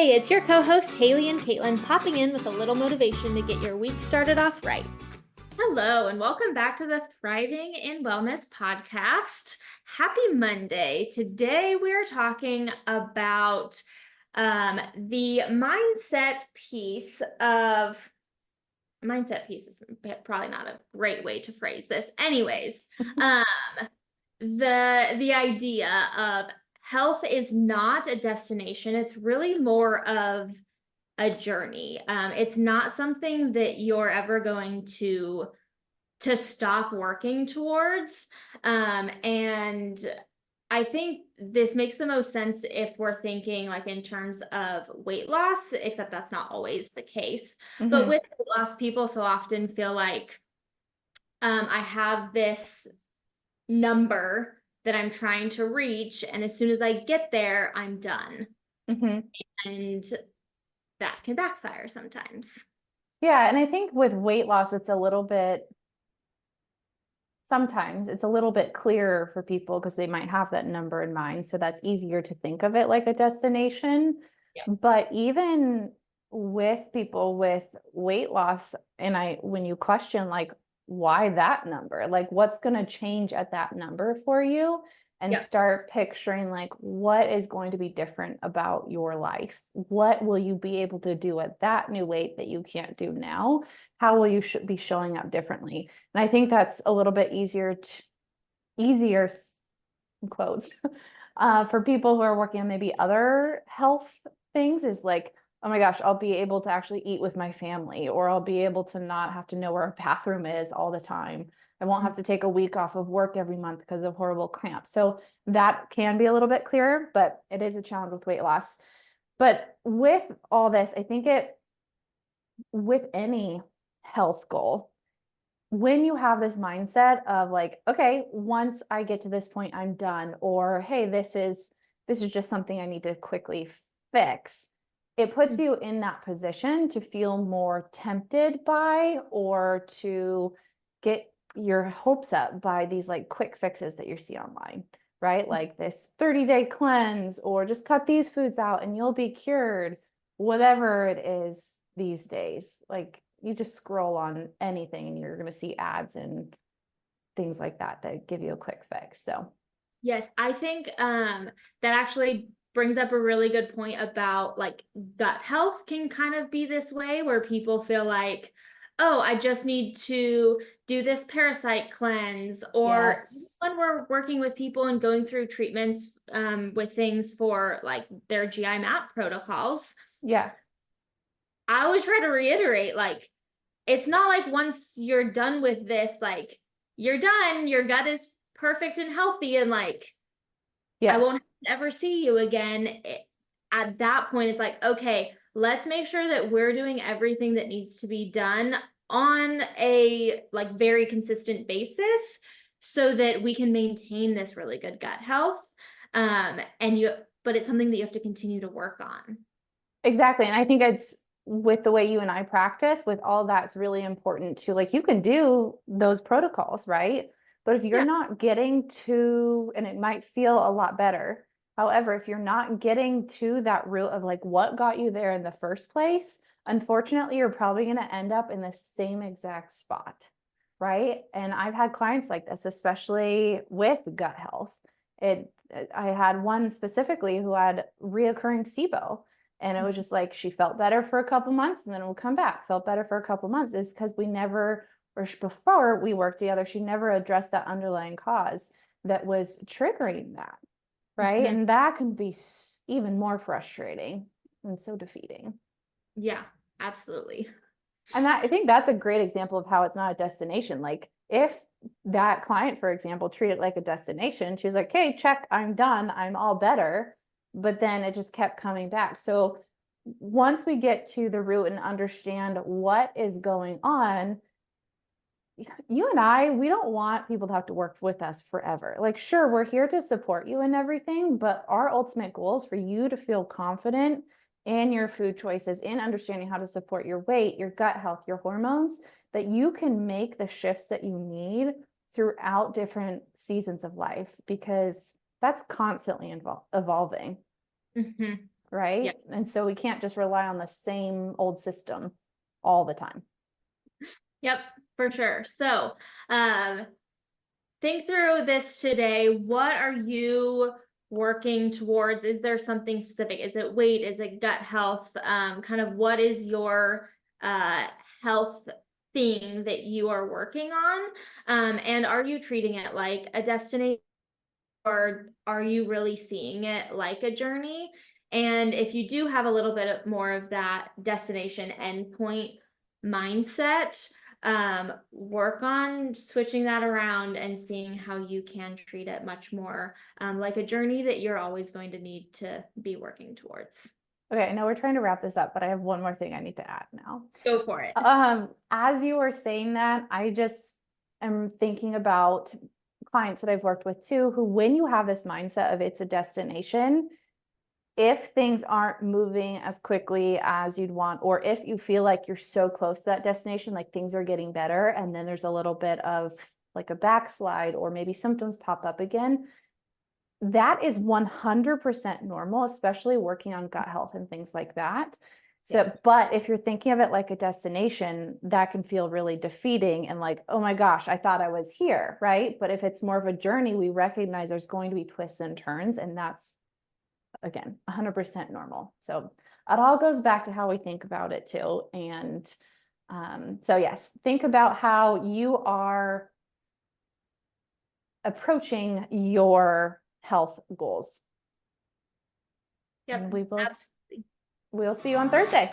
Hey, it's your co-hosts Haley and Caitlin popping in with a little motivation to get your week started off right. Hello, and welcome back to the Thriving in Wellness podcast. Happy Monday. Today we are talking about the mindset piece is probably not a great way to phrase this. Anyways, the idea of health is not a destination. It's really more of a journey. It's not something that you're ever going to stop working towards. And I think this makes the most sense if we're thinking like in terms of weight loss, except that's not always the case. But with weight loss, people so often feel like I have this number that I'm trying to reach, and as soon as I get there, I'm done. And that can backfire sometimes. Yeah, and I think with weight loss, sometimes it's a little bit clearer for people because they might have that number in mind. So that's easier to think of it like a destination. Yeah. But even with people with weight loss, and when you question like, why that number? Like, what's going to change at that number for you? And start picturing like what is going to be different about your life. What will you be able to do at that new weight that you can't do now? How will you be showing up differently? And I think that's a little bit easier in quotes for people who are working on maybe other health things, is like, oh my gosh, I'll be able to actually eat with my family, or I'll be able to not have to know where a bathroom is all the time. I won't have to take a week off of work every month because of horrible cramps. So that can be a little bit clearer, but it is a challenge with weight loss. But with all this, I think with any health goal, when you have this mindset of like, okay, once I get to this point, I'm done, or hey, this is just something I need to quickly fix, it puts you in that position to feel more tempted by, or to get your hopes up by these like quick fixes that you see online, right? Like this 30-day cleanse, or just cut these foods out and you'll be cured, whatever it is these days. Like, you just scroll on anything and you're going to see ads and things like that give you a quick fix. So yes, I think that actually brings up a really good point about like gut health can kind of be this way where people feel like, oh, I just need to do this parasite cleanse. Or when we're working with people and going through treatments with things for like their GI map protocols. Yeah. I always try to reiterate, like, it's not like once you're done with this, like you're done, your gut is perfect and healthy, and like, I won't ever see you again. At that point, it's like, okay, let's make sure that we're doing everything that needs to be done on a like very consistent basis so that we can maintain this really good gut health. But it's something that you have to continue to work on. Exactly. And I think it's with the way you and I practice, with all that's really important to, like, you can do those protocols, right? But if you're not getting to, and it might feel a lot better. However, if you're not getting to that root of like what got you there in the first place, unfortunately, you're probably going to end up in the same exact spot, right? And I've had clients like this, especially with gut health. I had one specifically who had reoccurring SIBO. And it was just like, she felt better for a couple months and then it would come back, felt better for a couple months. Is because before we worked together, she never addressed that underlying cause that was triggering that, right? And that can be even more frustrating and so defeating. Yeah, absolutely. And I think that's a great example of how it's not a destination. Like, if that client, for example, treated it like a destination, she was like, hey, check, I'm done, I'm all better. But then it just kept coming back. So once we get to the root and understand what is going on, you and I, we don't want people to have to work with us forever. Like, sure, we're here to support you and everything, but our ultimate goal is for you to feel confident in your food choices, in understanding how to support your weight, your gut health, your hormones, that you can make the shifts that you need throughout different seasons of life, because that's constantly evolving. right? Yep. And so we can't just rely on the same old system all the time. Yep, for sure. So, think through this today. What are you working towards? Is there something specific? Is it weight? Is it gut health? Kind of what is your uh, health thing that you are working on? And are you treating it like a destination, or are you really seeing it like a journey? And if you do have a little bit more of that destination endpoint mindset, work on switching that around and seeing how you can treat it much more like a journey that you're always going to need to be working towards. Okay, I know we're trying to wrap this up, but I have one more thing I need to add now. Go for it. As you were saying that, I just am thinking about clients that I've worked with too, who, when you have this mindset of it's a destination, if things aren't moving as quickly as you'd want, or if you feel like you're so close to that destination, like things are getting better, and then there's a little bit of like a backslide, or maybe symptoms pop up again, that is 100% normal, especially working on gut health and things like that. So, Yeah. but if you're thinking of it like a destination, that can feel really defeating and like, oh my gosh, I thought I was here, right? But if it's more of a journey, we recognize there's going to be twists and turns, and that's, again, 100% normal. So it all goes back to how we think about it too. And so yes, think about how you are approaching your health goals. Yep. And Absolutely. we'll see you on Thursday.